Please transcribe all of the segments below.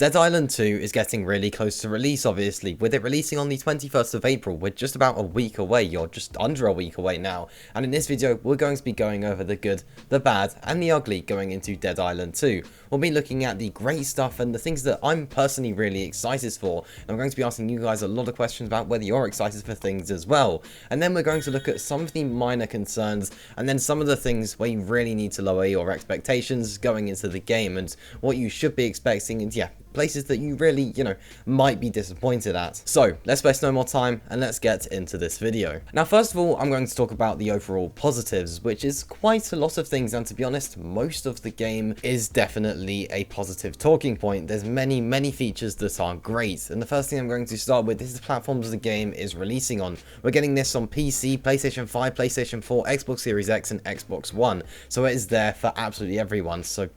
Dead Island 2 is getting really close to release, obviously, with it releasing on the 21st of April. We're just about a week away, or just under a week away now, and in this video we're going to be going over the good, the bad, and the ugly going into Dead Island 2. We'll be looking at the great stuff and the things that I'm personally really excited for, and I'm going to be asking you guys a lot of questions about whether you're excited for things as well. And then we're going to look at some of the minor concerns, and then some of the things where you really need to lower your expectations going into the game, and what you should be expecting, and yeah, places that you really, might be disappointed at. So, let's waste no more time and let's get into this video. Now, first of all, I'm going to talk about the overall positives, which is quite a lot of things, and to be honest, most of the game is definitely a positive talking point. There's many features that are great, and the first thing I'm going to start with is the platforms the game is releasing on. We're getting this on PC, PlayStation 5, PlayStation 4, Xbox Series X, and Xbox One, so it is there for absolutely everyone. So,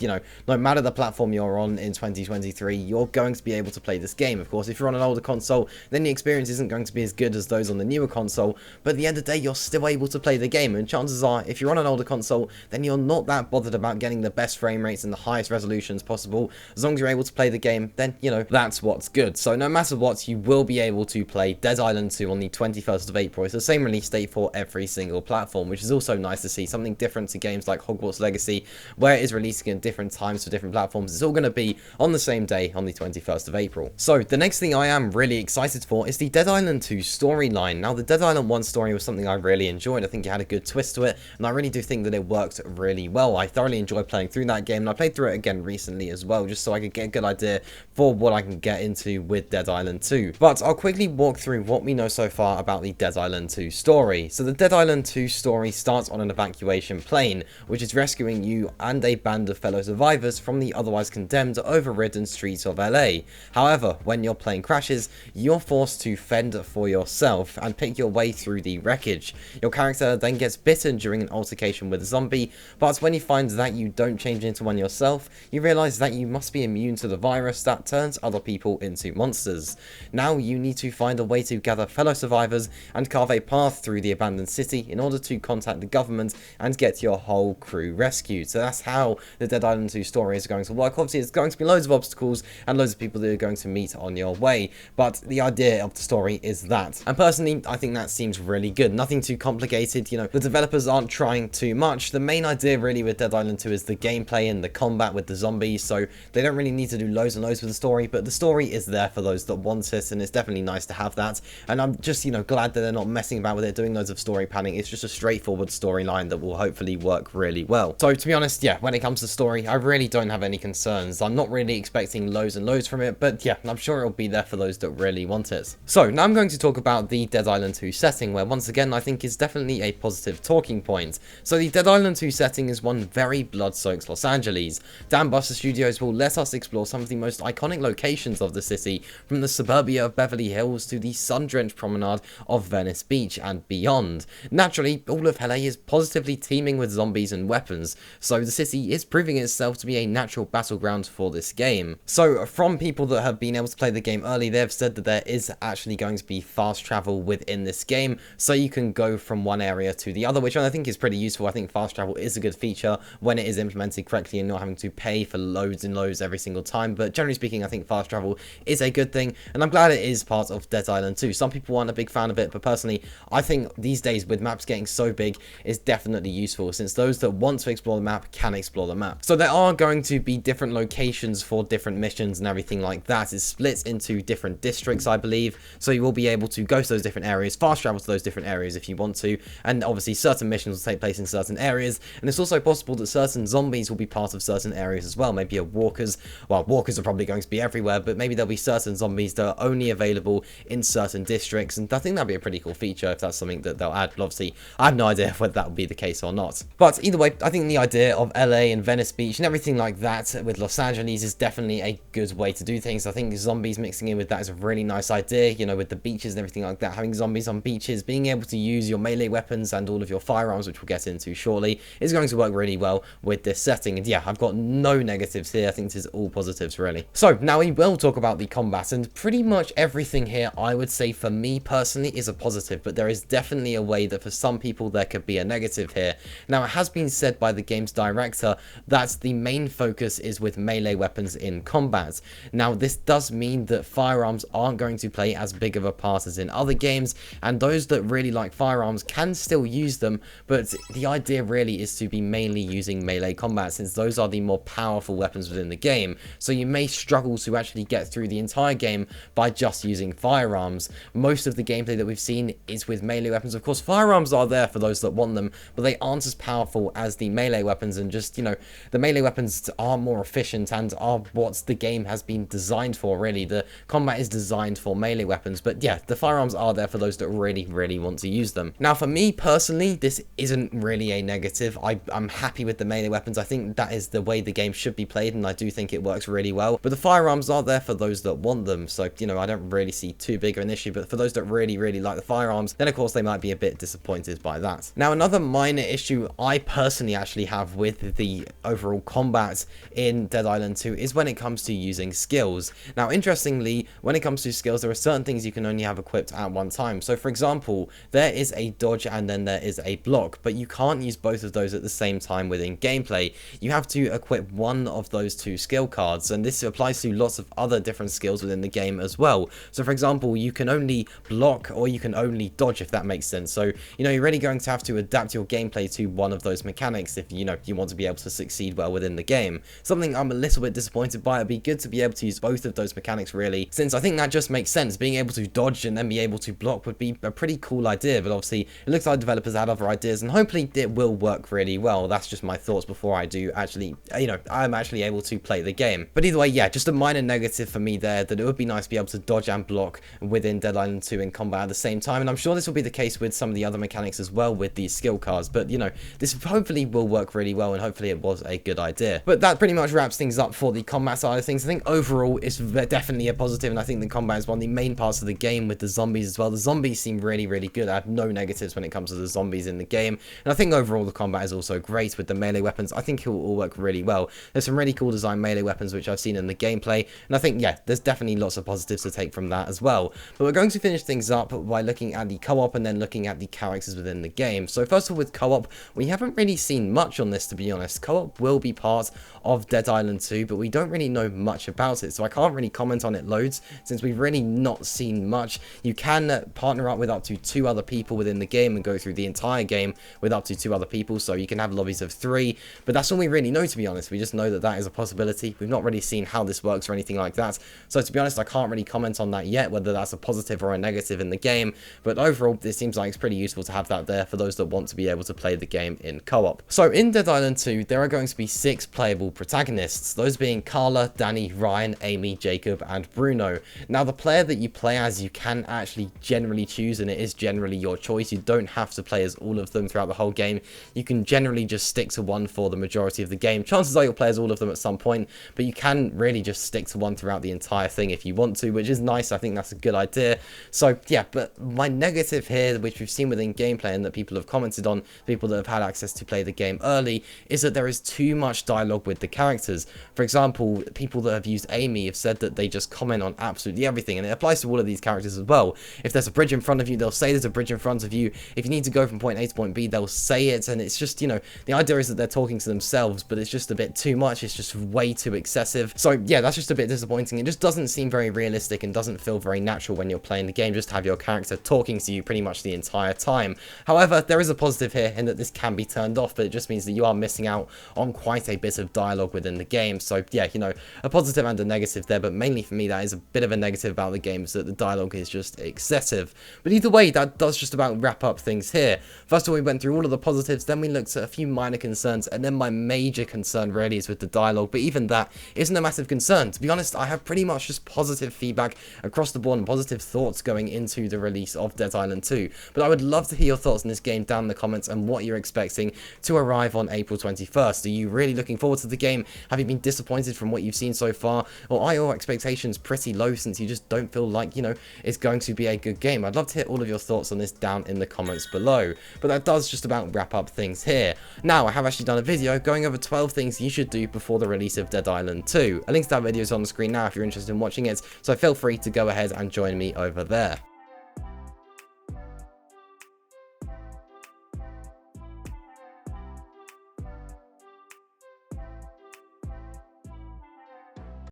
no matter the platform you're on in 2023, you're going to be able to play this game. Of course, if you're on an older console, then the experience isn't going to be as good as those on the newer console, but at the end of the day, you're still able to play the game, and chances are, if you're on an older console, then you're not that bothered about getting the best frame rates and the highest resolutions possible. As long as you're able to play the game, then, that's what's good. So no matter what, you will be able to play Dead Island 2 on the 21st of April. It's the same release date for every single platform, which is also nice to see. Something different to games like Hogwarts Legacy, where it is releasing at different times for different platforms. It's all going to be on the same day, on the 21st of April. So the next thing I am really excited for is the Dead Island 2 storyline. Now, the Dead Island 1 story was something I really enjoyed. I think it had a good twist to it, and I really do think that it worked really well. I thoroughly enjoyed playing through that game, and I played through it again recently as well, just so I could get a good idea for what I can get into with Dead Island 2. But I'll quickly walk through what we know so far about the Dead Island 2 story. So the Dead Island 2 story starts on an evacuation plane, which is rescuing you and a band of fellow survivors from the otherwise condemned, overridden streets of LA. However, when your plane crashes, you're forced to fend for yourself and pick your way through the wreckage. Your character then gets bitten during an altercation with a zombie, but when you find that you don't change into one yourself, you realise that you must be immune to the virus that turns other people into monsters. Now you need to find a way to gather fellow survivors and carve a path through the abandoned city in order to contact the government and get your whole crew rescued. So that's how the Dead Island 2 story is going to work. Obviously, it's going to be loads of obstacles and loads of people that are going to meet on your way, but the idea of the story is that. And personally, I think that seems really good. Nothing too complicated, the developers aren't trying too much. The main idea really with Dead Island 2 is the gameplay and the combat with the zombies, so they don't really need to do loads and loads with the story, but the story is there for those that want it, and it's definitely nice to have that. And I'm just, glad that they're not messing about with it, doing loads of story padding. It's just a straightforward storyline that will hopefully work really well. So to be honest, yeah, when it comes to story, I really don't have any concerns. I'm not really expecting loads and loads from it, but yeah, I'm sure it'll be there for those that really want it. So now I'm going to talk about the Dead Island 2 setting, where once again I think is definitely a positive talking point. So the Dead Island 2 setting is one very blood-soaked Los Angeles. Dan Buster Studios will let us explore some of the most iconic locations of the city, from the suburbia of Beverly Hills to the sun-drenched promenade of Venice Beach and beyond. Naturally, all of LA is positively teeming with zombies and weapons, so the city is proving itself to be a natural battleground for this game. So from people that have been able to play the game early, they've said that there is actually going to be fast travel within this game, so you can go from one area to the other, which I think is pretty useful. I think fast travel is a good feature when it is implemented correctly and not having to pay for loads and loads every single time, but generally speaking, I think fast travel is a good thing, and I'm glad it is part of Dead Island 2. Some people aren't a big fan of it, but personally, I think these days with maps getting so big, it's definitely useful, since those that want to explore the map can explore the map. So there are going to be different locations for different missions and everything like that. It's split into different districts, I believe, so you will be able to go to those different areas, fast travel to those different areas if you want to, and obviously certain missions will take place in certain areas, and it's also possible that certain zombies will be part of certain areas as well. Maybe walkers are probably going to be everywhere, but maybe there'll be certain zombies that are only available in certain districts, and I think that'd be a pretty cool feature if that's something that they'll add, but obviously I have no idea whether that will be the case or not. But either way, I think the idea of LA and Venice Beach and everything like that with Los Angeles is definitely a good way to do things. I think zombies mixing in with that is a really nice idea, with the beaches and everything like that. Having zombies on beaches, being able to use your melee weapons and all of your firearms, which we'll get into shortly, is going to work really well with this setting. And yeah, I've got no negatives here. I think this is all positives, really. So now we will talk about the combat, and pretty much everything here, I would say for me personally, is a positive, but there is definitely a way that for some people there could be a negative here. Now, it has been said by the game's director that the main focus is with melee weapons in combat. combat. Now, this does mean that firearms aren't going to play as big of a part as in other games, and those that really like firearms can still use them, but the idea really is to be mainly using melee combat, since those are the more powerful weapons within the game. So you may struggle to actually get through the entire game by just using firearms. Most of the gameplay that we've seen is with melee weapons. Of course, firearms are there for those that want them, but they aren't as powerful as the melee weapons, and just, you know, the melee weapons are more efficient and are what the game has been designed for, really. The combat is designed for melee weapons, but yeah, the firearms are there for those that really want to use them. Now, for me personally, this isn't really a negative. I'm happy with the melee weapons. I think that is the way the game should be played, and I do think it works really well, but the firearms are there for those that want them, so, you know, I don't really see too big of an issue. But for those that really like the firearms, then of course they might be a bit disappointed by that. Now, another minor issue I personally actually have with the overall combat in Dead Island 2 is when it comes to using skills. Now, interestingly, when it comes to skills, there are certain things you can only have equipped at one time. So for example, there is a dodge and then there is a block, but you can't use both of those at the same time within gameplay. You have to equip one of those two skill cards, and this applies to lots of other different skills within the game as well. So for example, you can only block or you can only dodge, if that makes sense. So, you know, you're really going to have to adapt your gameplay to one of those mechanics if, you know, you want to be able to succeed well within the game. Something I'm a little bit disappointed by. It'd be good to be able to use both of those mechanics, really, since I think that just makes sense. Being able to dodge and then be able to block would be a pretty cool idea, but obviously it looks like developers had other ideas, and hopefully it will work really well. That's just my thoughts before I do actually, you know, I'm actually able to play the game. But either way, yeah, just a minor negative for me there, that it would be nice to be able to dodge and block within Dead Island 2 in combat at the same time, and I'm sure this will be the case with some of the other mechanics as well with these skill cards. But, you know, this hopefully will work really well, and hopefully it was a good idea. But that pretty much wraps things up for the combat side of things. I think overall it's definitely a positive, and I think the combat is one of the main parts of the game with the zombies as well. The zombies seem really good. I have no negatives when it comes to the zombies in the game, and I think overall the combat is also great with the melee weapons. I think it will all work really well. There's some really cool design melee weapons which I've seen in the gameplay, and I think, yeah, there's definitely lots of positives to take from that as well. But we're going to finish things up by looking at the co-op and then looking at the characters within the game. So first of all, with co-op, we haven't really seen much on this, to be honest. Co-op will be part of Dead Island 2, but we don't really know much about it, so I can't really comment on it loads since we've really not seen much. You can partner up with up to 2 other people within the game and go through the entire game with up to 2 other people, so you can have lobbies of 3, but that's all we really know, to be honest. We just know that that is a possibility. We've not really seen how this works or anything like that, so to be honest, I can't really comment on that yet, whether that's a positive or a negative in the game. But overall, it seems like it's pretty useful to have that there for those that want to be able to play the game in co-op. So in Dead Island 2, there are going to be 6 playable protagonists, those being Carla, Danny, Ryan, Amy, Jacob, and Bruno. Now, the player that you play as, you can actually generally choose, and it is generally your choice. You don't have to play as all of them throughout the whole game. You can generally just stick to one for the majority of the game. Chances are you'll play as all of them at some point, but you can really just stick to one throughout the entire thing if you want to, which is nice. I think that's a good idea. So yeah, but my negative here, which we've seen within gameplay and that people have commented on, people that have had access to play the game early, is that there is too much dialogue with the characters. For example, people that have used Amy have said that they just comment on absolutely everything, and it applies to all of these characters as well. If there's a bridge in front of you, they'll say there's a bridge in front of you. If you need to go from point A to point B, they'll say it, and it's just, you know, the idea is that they're talking to themselves, but it's just a bit too much. It's just way too excessive. So yeah, that's just a bit disappointing. It just doesn't seem very realistic and doesn't feel very natural when you're playing the game, just to have your character talking to you pretty much the entire time. However, there is a positive here in that this can be turned off, but it just means that you are missing out on quite a bit of dialogue within the game. So yeah, you know, a positive and a negative there, but mainly for me that is a bit of a negative about the game, is that the dialogue is just excessive. But either way, that does just about wrap up things here. First of all, we went through all of the positives, then we looked at a few minor concerns, and then my major concern really is with the dialogue, but even that isn't a massive concern. To be honest, I have pretty much just positive feedback across the board and positive thoughts going into the release of Dead Island 2, but I would love to hear your thoughts on this game down in the comments and what you're expecting to arrive on April 21st. Are you really looking forward to the game? Have you been disappointed from what you've seen so far, or are your expectations pretty low since you just don't feel like, you know, it's going to be a good game? I'd love to hear all of your thoughts on this down in the comments below. But that does just about wrap up things here. Now, I have actually done a video going over 12 things you should do before the release of Dead Island 2. A link to that video is on the screen now if you're interested in watching it, so feel free to go ahead and join me over there.